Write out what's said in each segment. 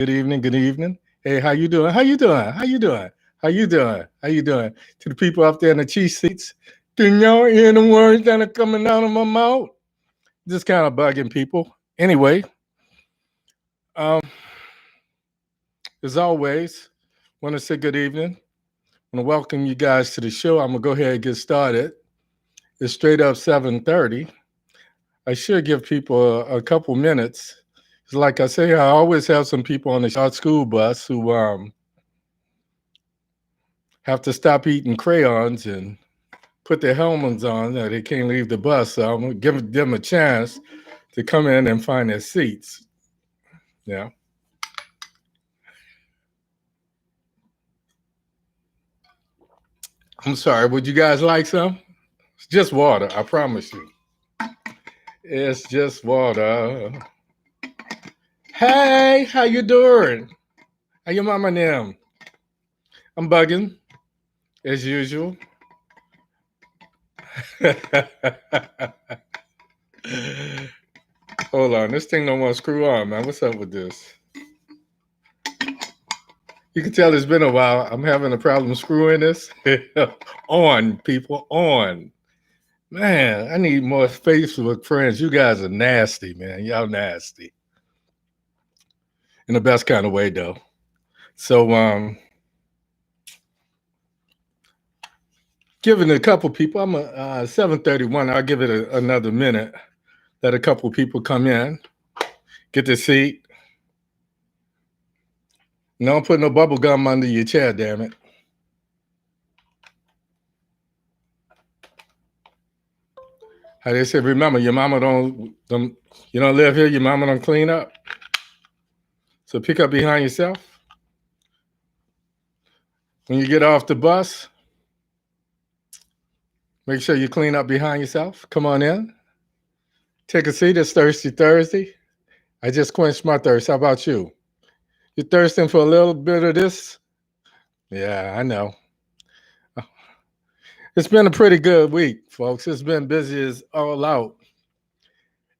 Good evening. Good evening. Hey, how you doing? How you doing? How you doing? How you doing? How you doing? To the people up there in the cheese seats, do y'all hear the words that are coming out of my mouth? Just kind of bugging people. Anyway, um, as always, want to say good evening. Want to welcome you guys to the show. I'm gonna go ahead and get started. It's straight up 7:30. I should give people a couple minutes. 'Cause like I say, I always have some people on the short school bus who have to stop eating crayons and put their helmets on. They can't leave the bus, so I'm gonna give them a chance to come in and find their seats. Yeah. I'm sorry. Would you guys like some? It's just water. I promise you. It's just water. Hey, how you doing? How your mama and them? I'm bugging as usual. Hold on, this thing don't want to screw on, man. What's up with this? You can tell it's been a while. I'm having a problem screwing this. On, people, on. Man, I need more Facebook friends. You guys are nasty, man. Y'all nasty. In the best kind of way, though. So, giving a couple people, I'm 7:31. I'll give it another minute. Let a couple people come in, get their seat. Don't put no bubble gum under your chair, damn it. How they say, remember, your mama don't you don't live here, your mama don't clean up. So pick up behind yourself. When you get off the bus, make sure you clean up behind yourself. Come on in. Take a seat. It's Thirsty Thursday. I just quenched my thirst. How about you? You thirsting for a little bit of this? Yeah, I know. It's been a pretty good week, folks. It's been busy as all out.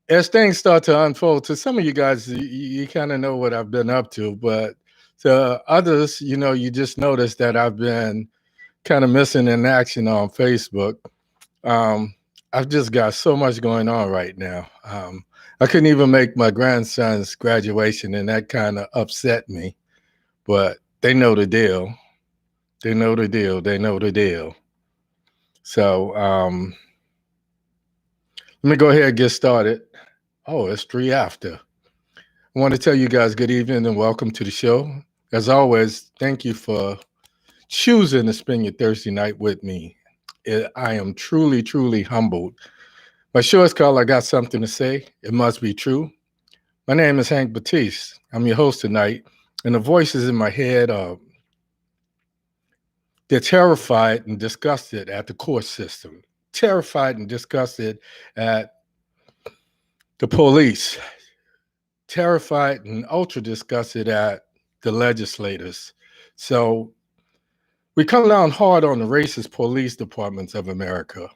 As things start to unfold, to some of you guys, you kind of know what I've been up to, but to others, you just notice that I've been kind of missing in action on Facebook. Um, I've just got so much going on right now. I couldn't even make my grandson's graduation, and that kind of upset me. But they know the deal. They know the deal. They know the deal. So let me go ahead and get started. Oh, it's 3 after. I want to tell you guys good evening and welcome to the show. As always, thank you for choosing to spend your Thursday night with me. I am truly, truly humbled. My show is called I Got Something to Say. It must be true. My name is Hank Batiste. I'm your host tonight, and the voices in my head they're terrified and disgusted at the court system, terrified and disgusted at the police, terrified and ultra disgusted at the legislators. So we come down hard on the racist police departments of America,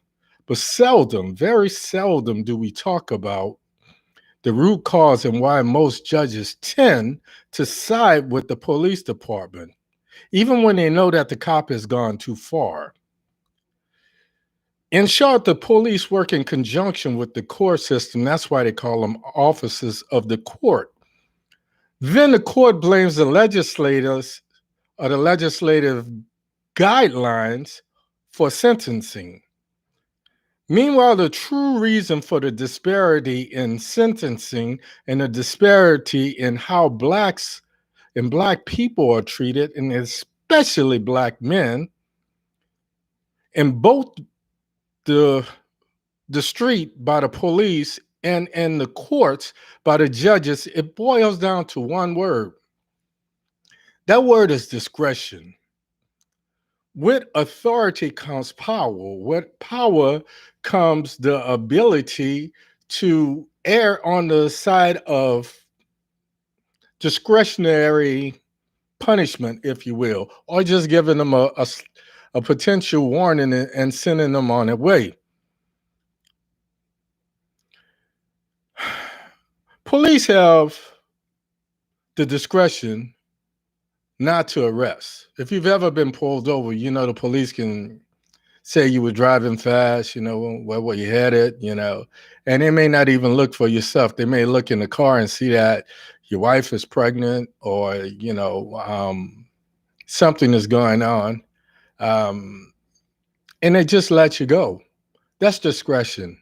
but seldom, very seldom do we talk about the root cause and why most judges tend to side with the police department, even when they know that the cop has gone too far. In short, the police work in conjunction with the court system. That's why they call them officers of the court. Then the court blames the legislators or the legislative guidelines for sentencing. Meanwhile, the true reason for the disparity in sentencing and the disparity in how blacks and black people are treated, and especially black men, in both the street by the police and in the courts by the judges, it boils down to one word. That word is discretion. With authority comes power. With power comes the ability to err on the side of discretionary punishment, if you will, or just giving them a potential warning and sending them on their way. Police have the discretion not to arrest. If you've ever been pulled over, you know the police can say you were driving fast, you know, where were you headed, you know, and they may not even look for yourself. They may look in the car and see that your wife is pregnant or, you know, something is going on, um, and they just let you go. That's discretion.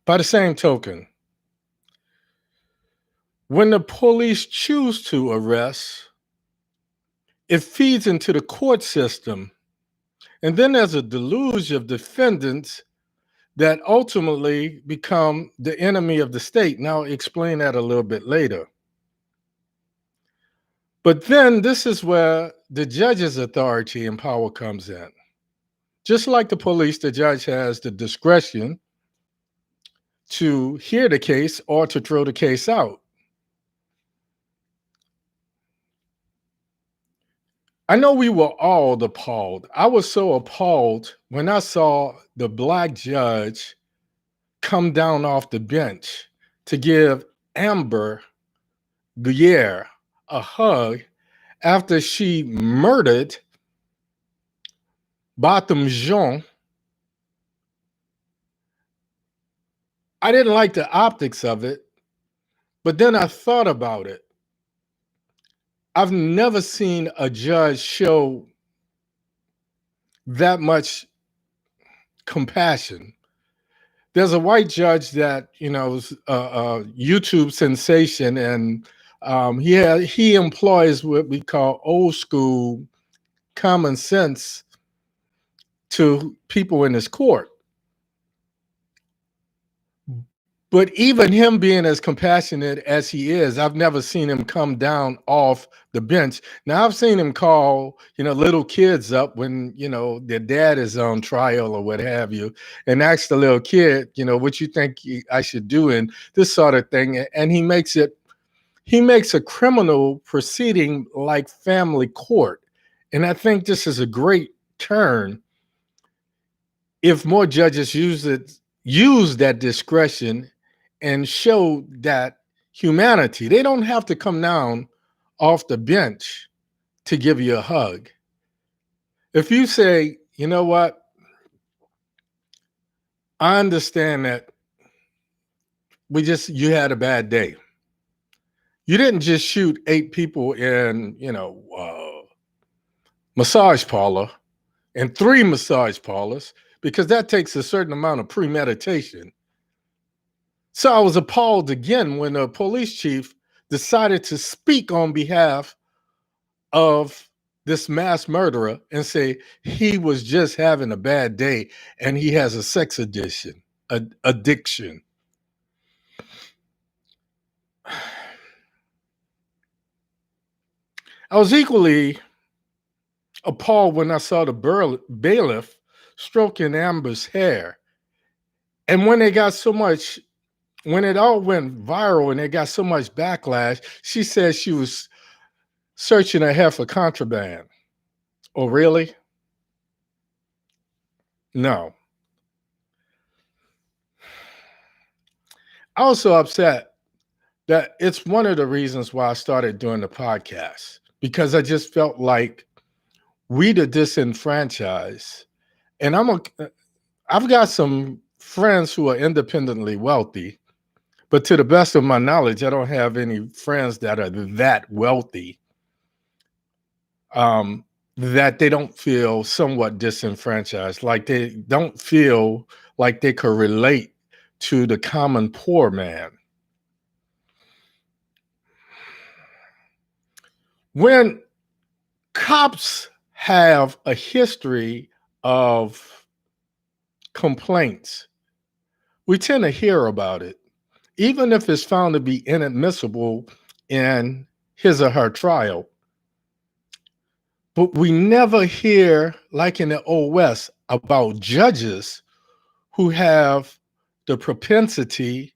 By the same token, when the police choose to arrest, it feeds into the court system. And then there's a deluge of defendants that ultimately become the enemy of the state. Now, I'll explain that a little bit later. But then this is where the judge's authority and power comes in. Just like the police, the judge has the discretion to hear the case or to throw the case out. I know we were all appalled. I was so appalled when I saw the Black judge come down off the bench to give Amber Guerre a hug after she murdered Botham Jean. I didn't like the optics of it, but then I thought about it. I've never seen a judge show that much compassion. There's a white judge that, you know, is a YouTube sensation, and he employs what we call old school common sense to people in his court. But even him being as compassionate as he is, I've never seen him come down off the bench. Now, I've seen him call, you know, little kids up when, you know, their dad is on trial or what have you, and ask the little kid, you know, what you think I should do and this sort of thing. And he makes a criminal proceeding like family court. And I think this is a great turn if more judges use that discretion and show that humanity. They don't have to come down off the bench to give you a hug. If you say, you know what, I understand that you had a bad day. You didn't just shoot 8 people in, you know, massage parlor and 3 massage parlors, because that takes a certain amount of premeditation. So I was appalled again when the police chief decided to speak on behalf of this mass murderer and say he was just having a bad day and he has a sex addiction. I was equally appalled when I saw the bailiff stroking Amber's hair. And when it all went viral and it got so much backlash, she said she was searching her hair for contraband. Oh, really? No. I was so upset that it's one of the reasons why I started doing the podcast, because I just felt like we the disenfranchised. And I've got some friends who are independently wealthy, but to the best of my knowledge, I don't have any friends that are that wealthy, that they don't feel somewhat disenfranchised, like they don't feel like they could relate to the common poor man. When cops have a history of complaints, we tend to hear about it, even if it's found to be inadmissible in his or her trial. But we never hear, like in the Old West, about judges who have the propensity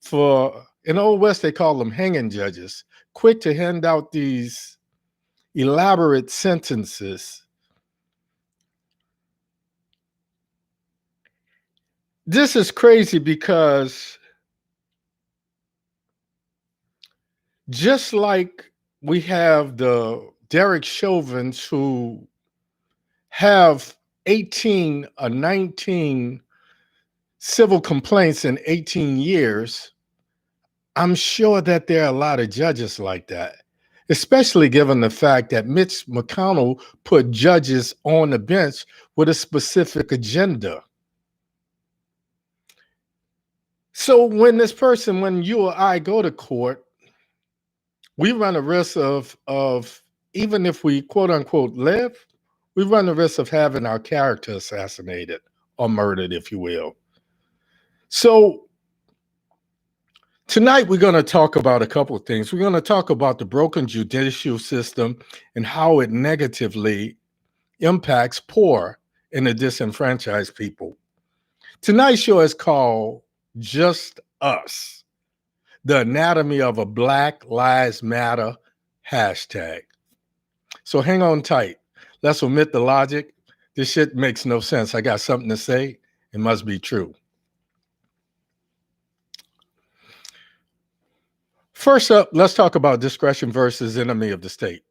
for, in the Old West, they call them hanging judges, quick to hand out these elaborate sentences. This is crazy because Just like we have the Derek Chauvins who have 18 or 19 civil complaints in 18 years, I'm sure that there are a lot of judges like that, especially given the fact that Mitch McConnell put judges on the bench with a specific agenda. So when you or I go to court, we run a risk of even if we quote unquote live, we run the risk of having our character assassinated or murdered, if you will. So tonight we're going to talk about a couple of things. We're going to talk about the broken judicial system and how it negatively impacts poor and the disenfranchised people. Tonight's show is called Just Us: The Anatomy of a Black Lives Matter hashtag. So hang on tight. Let's omit the logic. This shit makes no sense. I got something to say. It must be true. First up, let's talk about discretion versus enemy of the state.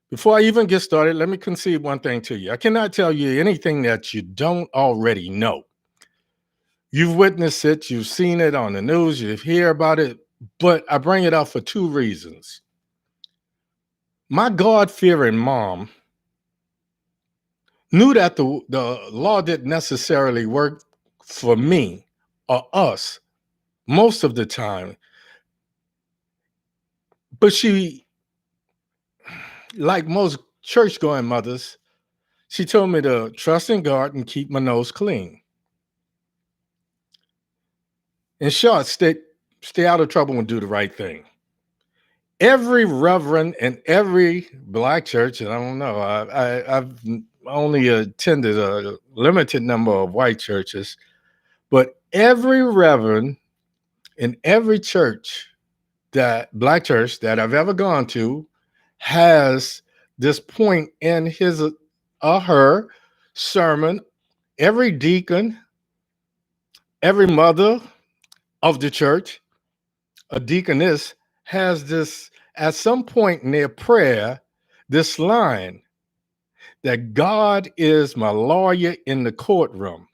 Before I even get started, let me concede one thing to you. I cannot tell you anything that you don't already know. You've witnessed it, you've seen it on the news, you hear about it, but I bring it up for two reasons. My God-fearing mom knew that the law didn't necessarily work for me or us most of the time, but she, like most church-going mothers, she told me to trust in God and keep my nose clean. In short, stay out of trouble and do the right thing. Every reverend in every Black church, and I don't know, I've only attended a limited number of white churches, but every reverend in every Black church that I've ever gone to has this point in his or her sermon. Every deacon, every mother of the church, a deaconess, has this at some point in their prayer, this line that God is my lawyer in the courtroom.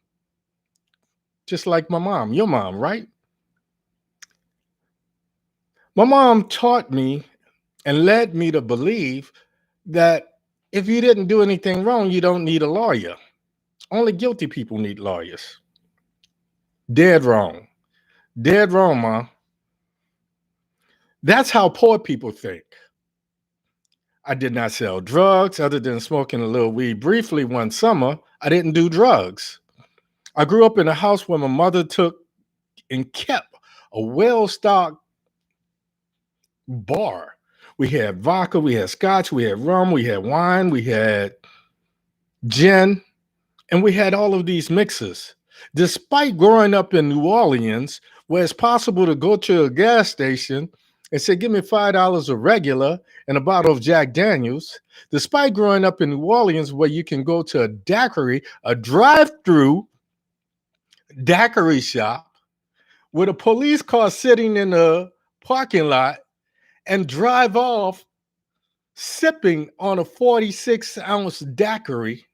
Just like my mom, your mom, right? My mom taught me and led me to believe that if you didn't do anything wrong, you don't need a lawyer. Only guilty people need lawyers. Dead wrong. Dead wrong, Ma. That's how poor people think. I did not sell drugs other than smoking a little weed briefly one summer. I didn't do drugs. I grew up in a house where my mother took and kept a well-stocked bar. We had vodka, we had scotch, we had rum, we had wine, we had gin, and we had all of these mixes. Despite growing up in New Orleans, where it's possible to go to a gas station and say, give me $5 a regular and a bottle of Jack Daniels, despite growing up in New Orleans, where you can go to a daiquiri, a drive-through daiquiri shop, with a police car sitting in the parking lot and drive off sipping on a 46-ounce daiquiri.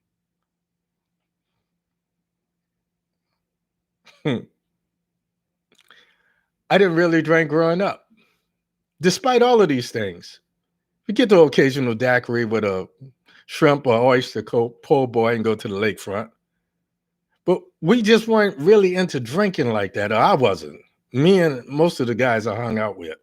I didn't really drink growing up. Despite all of these things, we get the occasional daiquiri with a shrimp or oyster po' boy and go to the lakefront. But we just weren't really into drinking like that, or I wasn't. Me and most of the guys I hung out with.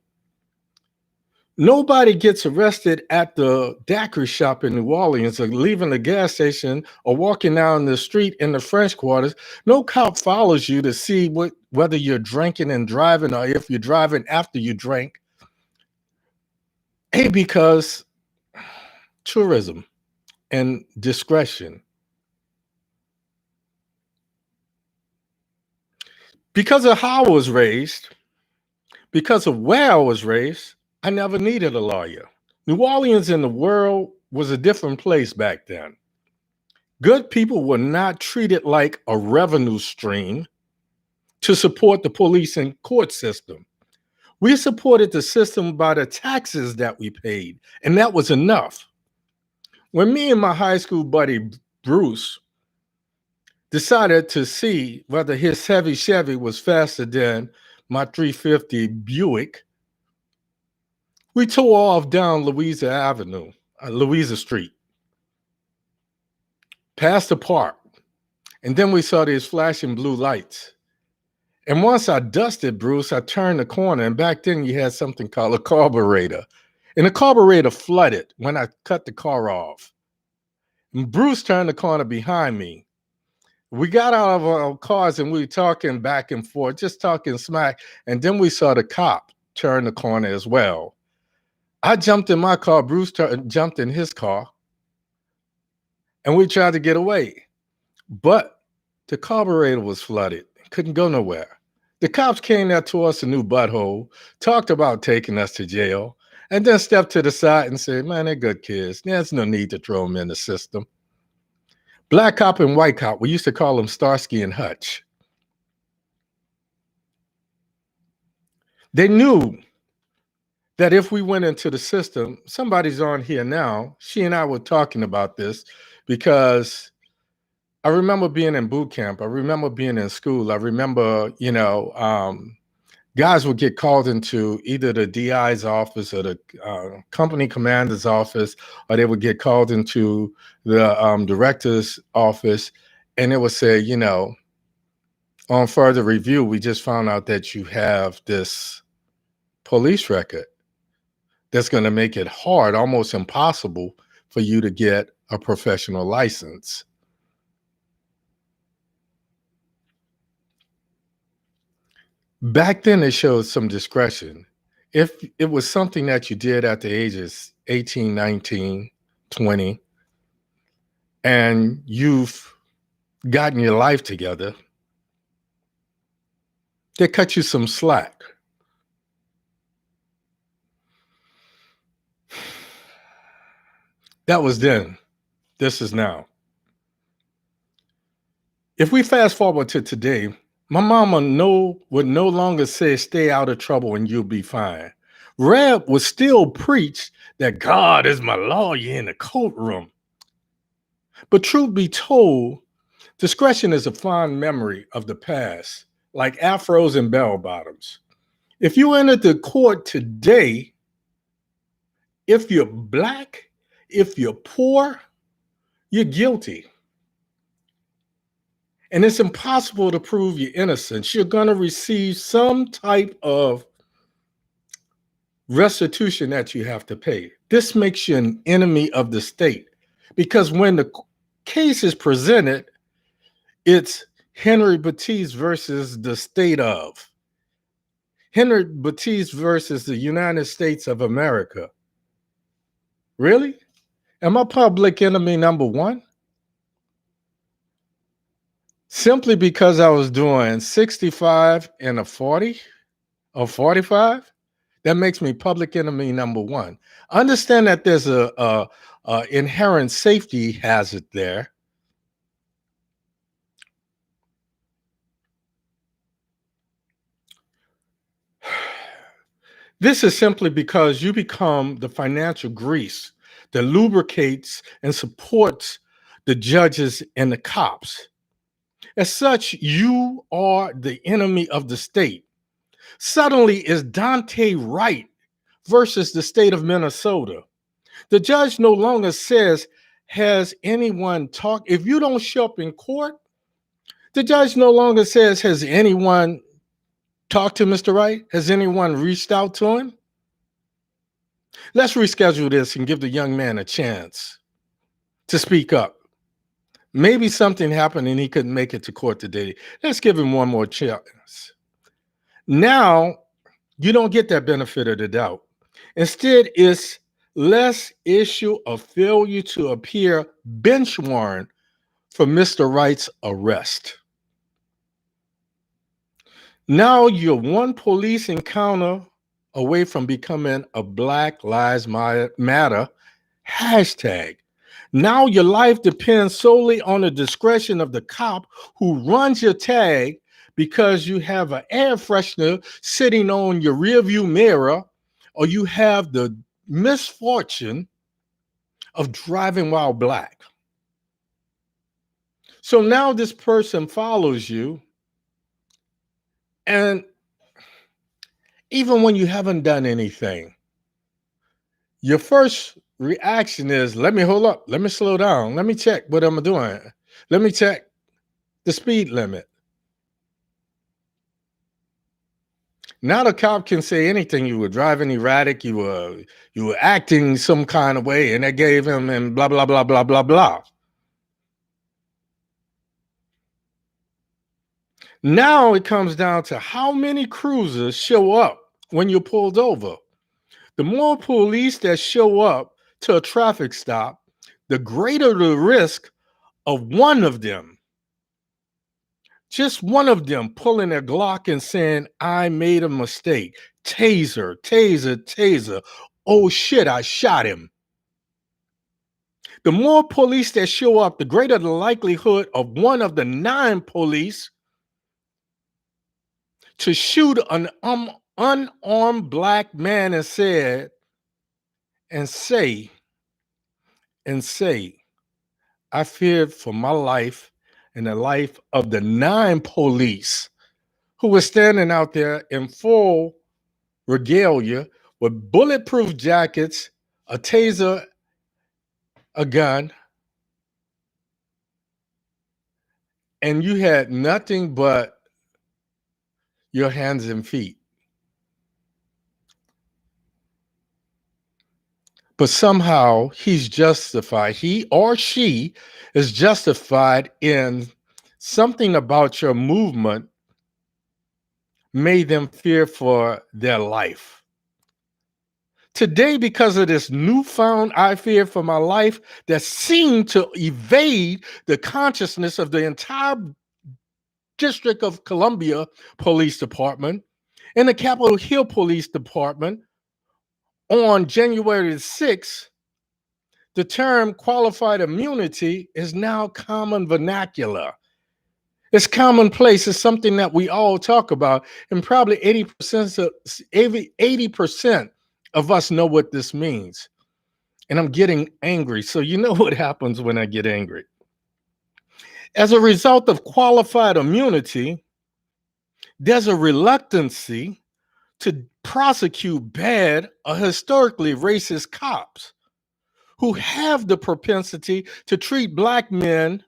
Nobody gets arrested at the daiquiri shop in New Orleans or leaving the gas station or walking down the street in the French Quarters. No cop follows you to see whether you're drinking and driving or if you're driving after you drink. Hey, because tourism and discretion. Because of how I was raised, because of where I was raised, I never needed a lawyer. New Orleans in the world was a different place back then. Good people were not treated like a revenue stream to support the police and court system. We supported the system by the taxes that we paid, and that was enough. When me and my high school buddy Bruce decided to see whether his heavy Chevy was faster than my 350 Buick, we tore off down Louisa Street, past the park, and then we saw these flashing blue lights. And once I dusted Bruce, I turned the corner, and back then you had something called a carburetor. And the carburetor flooded when I cut the car off. And Bruce turned the corner behind me. We got out of our cars and we were talking back and forth, just talking smack. And then we saw the cop turn the corner as well. I jumped in my car, Bruce jumped in his car, and we tried to get away. But the carburetor was flooded, couldn't go nowhere. The cops came there to us a new butthole, talked about taking us to jail, and then stepped to the side and said, man, they're good kids. There's no need to throw them in the system. Black cop and white cop, we used to call them Starsky and Hutch. They knew that if we went into the system, somebody's on here now, she and I were talking about this because I remember being in boot camp. I remember being in school. I remember, guys would get called into either the DI's office or the company commander's office, or they would get called into the director's office, and it would say, on further review, we just found out that you have this police record that's going to make it hard, almost impossible, for you to get a professional license. Back then, it showed some discretion. If it was something that you did at the ages 18, 19, 20, and you've gotten your life together, they cut you some slack. That was then. This is now. If we fast forward to today, my mama would no longer say, stay out of trouble and you'll be fine. Reb would still preach that God is my lawyer in the courtroom. But truth be told, discretion is a fond memory of the past, like afros and bell bottoms. If you entered the court today, if you're Black, if you're poor, you're guilty. And it's impossible to prove your innocence. You're going to receive some type of restitution that you have to pay. This makes you an enemy of the state, because when the case is presented, it's Henry Batiste versus the state of. Henry Batiste versus the United States of America. Really? Am I public enemy number one? Simply because I was doing 65 and a 40 or 45, that makes me public enemy number one. Understand that there's a inherent safety hazard there. This is simply because you become the financial grease that lubricates and supports the judges and the cops. As such, you are the enemy of the state. Suddenly, it's Dante Wright versus the state of Minnesota. The judge no longer says, has anyone talked? If you don't show up in court, the judge no longer says, has anyone talked to Mr. Wright? Has anyone reached out to him? Let's reschedule this and give the young man a chance to speak up. Maybe something happened and he couldn't make it to court today. Let's give him one more chance. Now, you don't get that benefit of the doubt. Instead, it's let's issue a failure to appear bench warrant for Mr. Wright's arrest. Now you're one police encounter away from becoming a Black Lives Matter hashtag. Now your life depends solely on the discretion of the cop who runs your tag, because you have an air freshener sitting on your rearview mirror, or you have the misfortune of driving while black. So now this person follows you, and even when you haven't done anything, your first reaction is, let me hold up, let me slow down, let me check what I'm doing, let me check the speed limit. Now the cop can say anything. You were driving erratic, you were acting some kind of way, and they gave him and blah blah blah blah blah blah. Now it comes down to how many cruisers show up when you're pulled over. The more police that show up to a traffic stop, the greater the risk of one of them, just one of them, pulling their Glock and saying, I made a mistake. Taser, taser, taser. Oh shit, I shot him. The more police that show up, the greater the likelihood of one of the 9 police to shoot an unarmed black man and say, I feared for my life and the life of the 9 police who were standing out there in full regalia with bulletproof jackets, a taser, a gun, and you had nothing but your hands and feet. But somehow he's justified, he or she is justified in something about your movement made them fear for their life. Today, because of this newfound I fear for my life that seemed to evade the consciousness of the entire District of Columbia Police Department and the Capitol Hill Police Department, on January 6th, the term qualified immunity is now common vernacular. It's commonplace. It's something that we all talk about, and probably 80% of us know what this means. And I'm getting angry. So you know what happens when I get angry. As a result of qualified immunity, there's a reluctancy to prosecute bad or historically racist cops who have the propensity to treat black men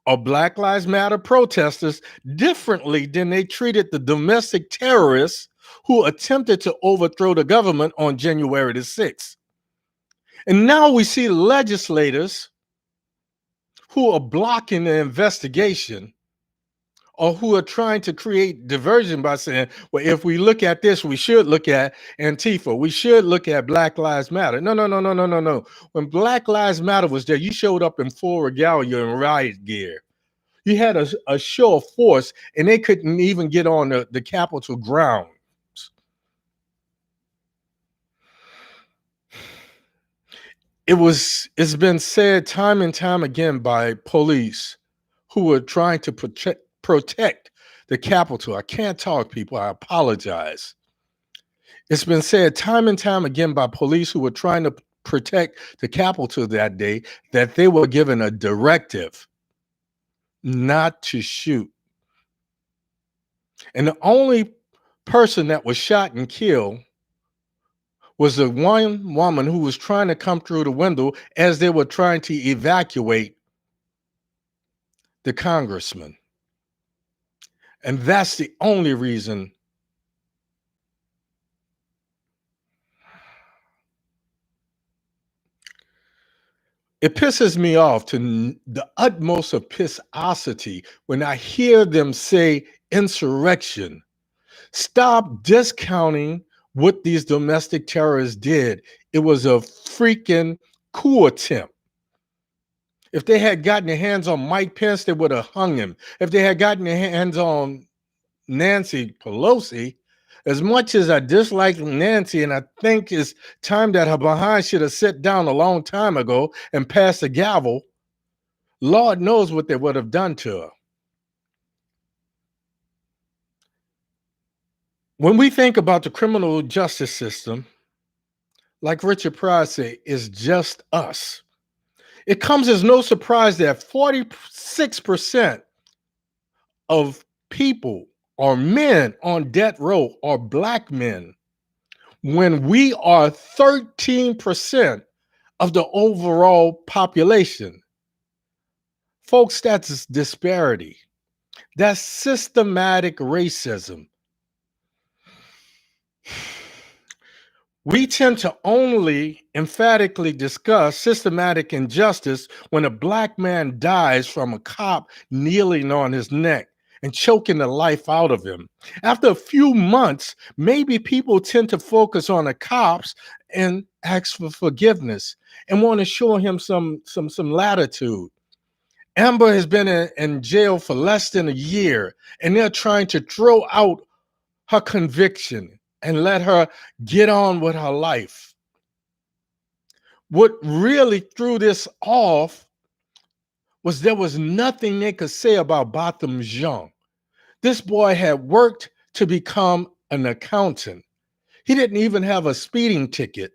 or Black Lives Matter protesters differently than they treated the domestic terrorists who attempted to overthrow the government on January the 6th. And now we see legislators who are blocking the investigation or who are trying to create diversion by saying, well, if we look at this, we should look at Antifa. We should look at Black Lives Matter. No. When Black Lives Matter was there, you showed up in full regalia and riot gear. You had a show of force, and they couldn't even get on the Capitol grounds. It's been said time and time again by police who were trying to protect the Capitol. I can't talk, people. I apologize. It's been said time and time again by police who were trying to protect the Capitol that day that they were given a directive not to shoot. And the only person that was shot and killed was the one woman who was trying to come through the window as they were trying to evacuate the congressman. And that's the only reason. It pisses me off to the utmost of pissosity when I hear them say insurrection. Stop discounting what these domestic terrorists did. It was a freaking coup attempt. If they had gotten their hands on Mike Pence, they would have hung him. If they had gotten their hands on Nancy Pelosi, as much as I dislike Nancy, and I think it's time that her behind should have sat down a long time ago and passed the gavel, Lord knows what they would have done to her. When we think about the criminal justice system, like Richard Pryor said, it's just us. It comes as no surprise that 46% of people or men on death row are black men when we are 13% of the overall population. Folks, that's disparity. That's systematic racism. We tend to only emphatically discuss systematic injustice when a black man dies from a cop kneeling on his neck and choking the life out of him. After a few months, maybe people tend to focus on the cops and ask for forgiveness and want to show him some latitude. Amber has been in jail for less than a year, and they're trying to throw out her conviction and let her get on with her life. What really threw this off was there was nothing they could say about Botham Jean. This boy had worked to become an accountant. He didn't even have a speeding ticket,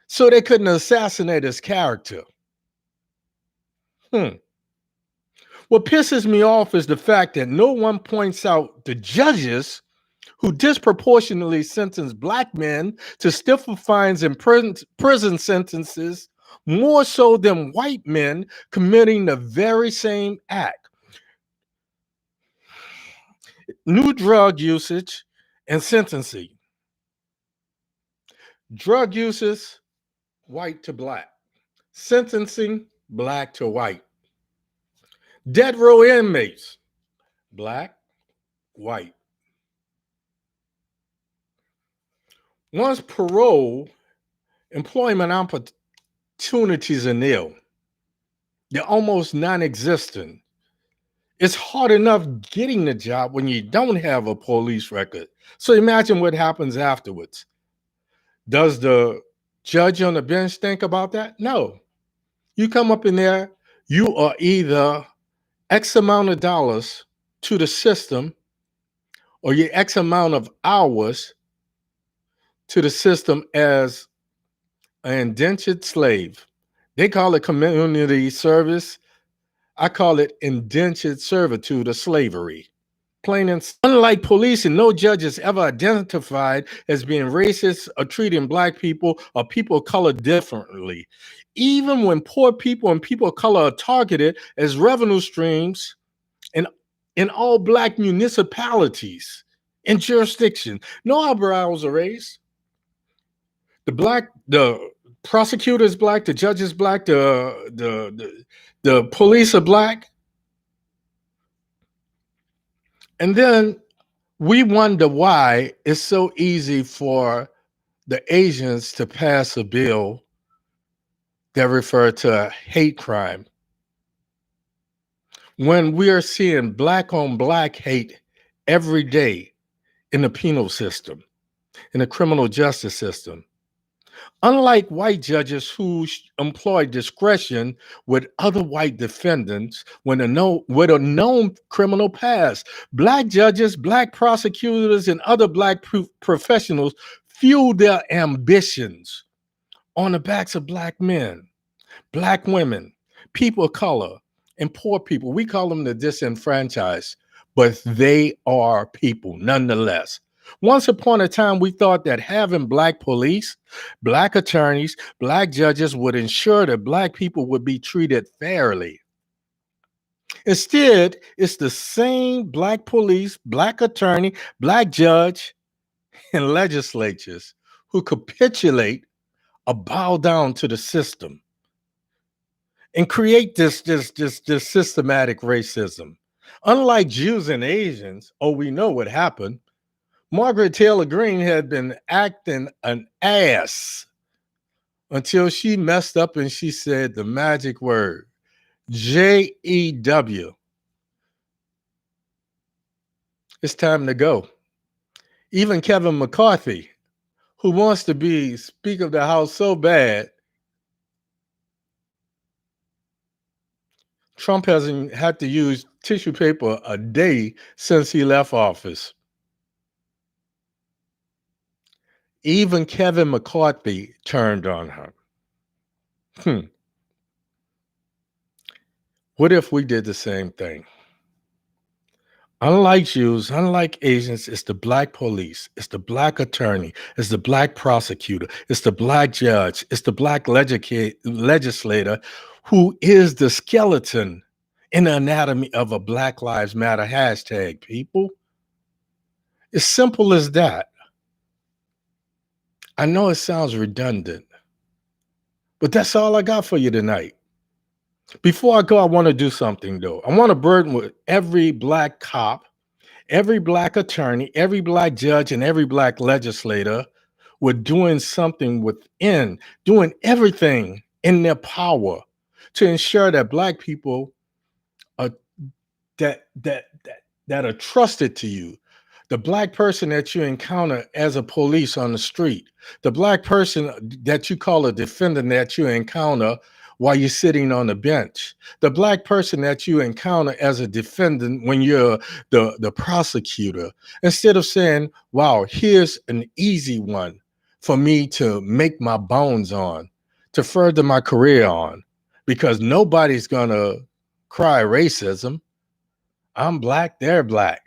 so they couldn't assassinate his character. What pisses me off is the fact that no one points out the judges who disproportionately sentence black men to stiffer fines and prison sentences more so than white men committing the very same act. New drug usage and sentencing. Drug usage, white to black. Sentencing, black to white. Death row inmates, black, white. Once parole, employment opportunities are nil. They're almost non-existent. It's hard enough getting the job when you don't have a police record. So imagine what happens afterwards. Does the judge on the bench think about that? No. You come up in there, you are either X amount of dollars to the system or you X amount of hours to the system as an indentured slave. They call it community service. I call it indentured servitude or slavery. Plain and unlike policing, no judge is ever identified as being racist or treating black people or people of color differently. Even when poor people and people of color are targeted as revenue streams in all black municipalities and jurisdictions, no eyebrows are raised. The prosecutor is black, the judge is black, the police are black. And then we wonder why it's so easy for the Asians to pass a bill that refer to a hate crime when we are seeing black on black hate every day in the penal system, in the criminal justice system. Unlike white judges who employ discretion with other white defendants with a known criminal past, black judges, black prosecutors, and other black professionals fuel their ambitions on the backs of black men, black women, people of color, and poor people. We call them the disenfranchised, but they are people nonetheless. Once upon a time, we thought that having black police, black attorneys, black judges would ensure that black people would be treated fairly. Instead, it's the same black police, black attorney, black judge, and legislatures who capitulate or bow down to the system and create this systematic racism. Unlike Jews and Asians, we know what happened. Margaret Taylor Greene had been acting an ass until she messed up and she said the magic word, JEW. It's time to go. Even Kevin McCarthy, who wants to be Speaker of the House so bad, Trump hasn't had to use tissue paper a day since he left office. Even Kevin McCarthy turned on her. What if we did the same thing? Unlike Jews, unlike Asians, it's the black police, it's the black attorney, it's the black prosecutor, it's the black judge, it's the black legislator who is the skeleton in the anatomy of a Black Lives Matter hashtag, people. It's simple as that. I know it sounds redundant, but that's all I got for you tonight. Before I go, I want to do something though. I want to burden with every black cop, every black attorney, every black judge, and every black legislator with doing something within, doing everything in their power to ensure that black people are that are trusted to you. The black person that you encounter as a police on the street, the black person that you call a defendant that you encounter while you're sitting on the bench, the black person that you encounter as a defendant when you're the prosecutor, instead of saying, wow, here's an easy one for me to make my bones on, to further my career on, because nobody's gonna cry racism. I'm black, they're black.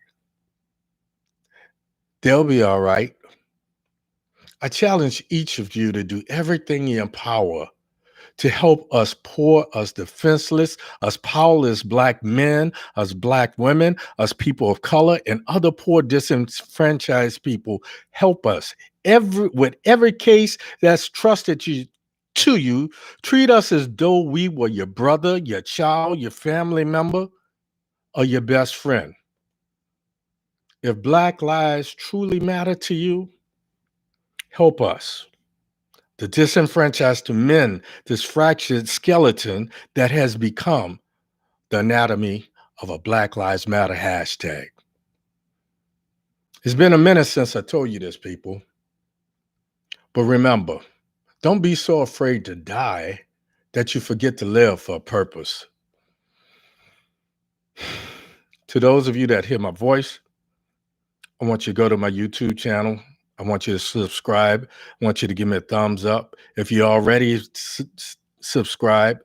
They'll be all right. I challenge each of you to do everything in your power to help us poor, us defenseless, us powerless black men, us black women, us people of color, and other poor disenfranchised people. Help us. With every case that's trusted to you, treat us as though we were your brother, your child, your family member, or your best friend. If Black lives truly matter to you, help us. The disenfranchised to mend this fractured skeleton that has become the anatomy of a Black Lives Matter hashtag. It's been a minute since I told you this, people. But remember, don't be so afraid to die that you forget to live for a purpose. To those of you that hear my voice, I want you to go to my YouTube channel. I want you to subscribe. I want you to give me a thumbs up. If you already subscribe,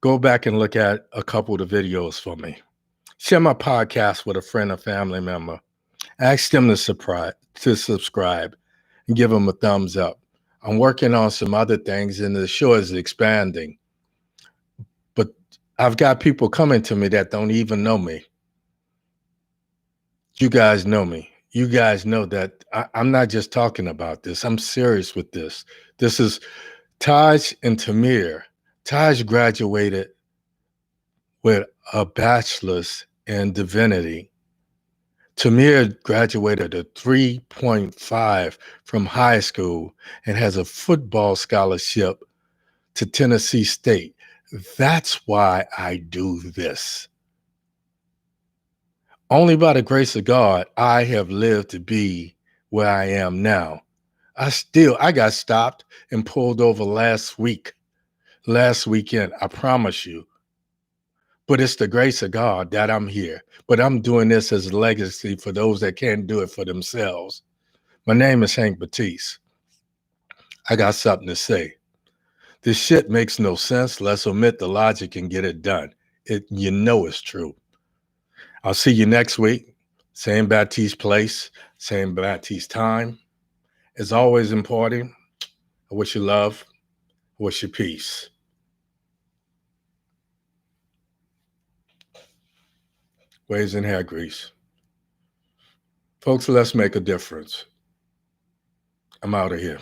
go back and look at a couple of the videos for me. Share my podcast with a friend or family member. Ask them to subscribe and give them a thumbs up. I'm working on some other things and the show is expanding. But I've got people coming to me that don't even know me. You guys know me. You guys know that I'm not just talking about this. I'm serious with this. This is Taj and Tamir. Taj graduated with a bachelor's in divinity. Tamir graduated a 3.5 from high school and has a football scholarship to Tennessee State. That's why I do this. Only by the grace of God, I have lived to be where I am now. I got stopped and pulled over last weekend, I promise you. But it's the grace of God that I'm here. But I'm doing this as a legacy for those that can't do it for themselves. My name is Hank Batiste. I got something to say. This shit makes no sense. Let's omit the logic and get it done. You know it's true. I'll see you next week. Same Batiste place, same Batiste time. It's always important. I wish you love. I wish you peace. Waves and hair grease. Folks, let's make a difference. I'm out of here.